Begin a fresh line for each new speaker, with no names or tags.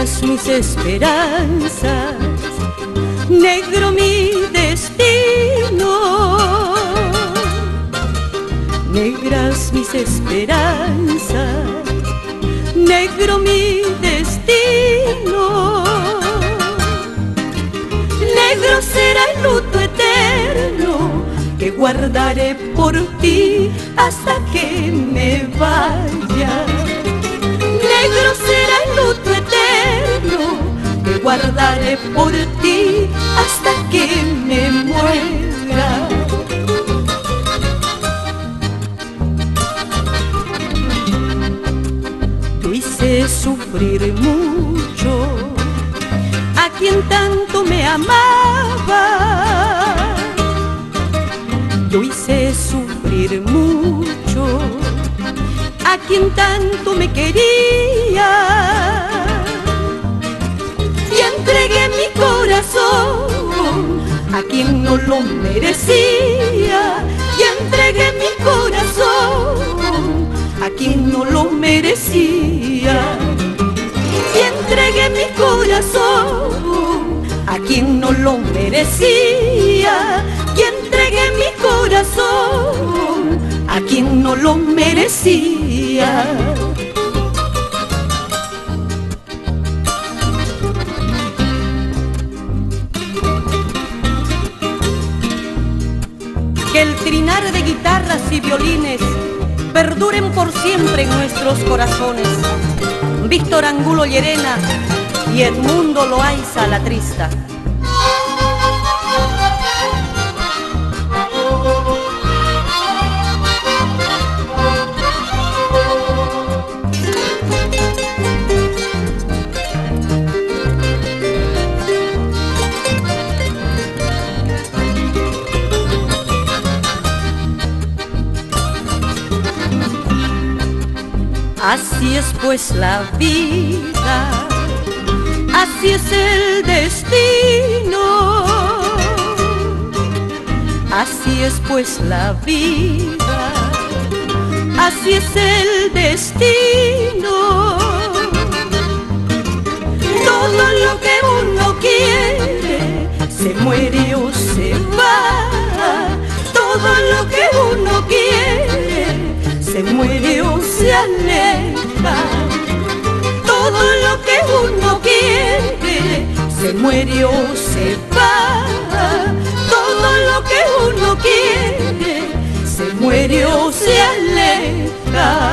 negras mis esperanzas, negro mi destino. Negras mis esperanzas, negro mi destino. Negro será el luto eterno que guardaré por ti hasta que me vaya. Negro será el luto eterno que guardaré por ti hasta que me muera. Tú hice sufrir mucho a quien tanto me amaba. Yo hice sufrir mucho a quien tanto me quería, y entregué mi corazón a quien no lo merecía, y entregué mi corazón a quien no lo merecía, y entregué mi corazón a quien no lo merecía, y entregué mi corazón a quien no lo merecía. Que el trinar de guitarras y violines perduren por siempre en nuestros corazones. Víctor Angulo Llerena y Edmundo Loaiza la Trista. Así es pues la vida, así es el destino. Así es pues la vida, así es el destino. Todo lo que uno quiere se muere o se va. Todo lo que uno quiere se muere o se aleja. Todo lo que uno quiere se muere o se va. Todo lo que uno quiere se muere o se aleja.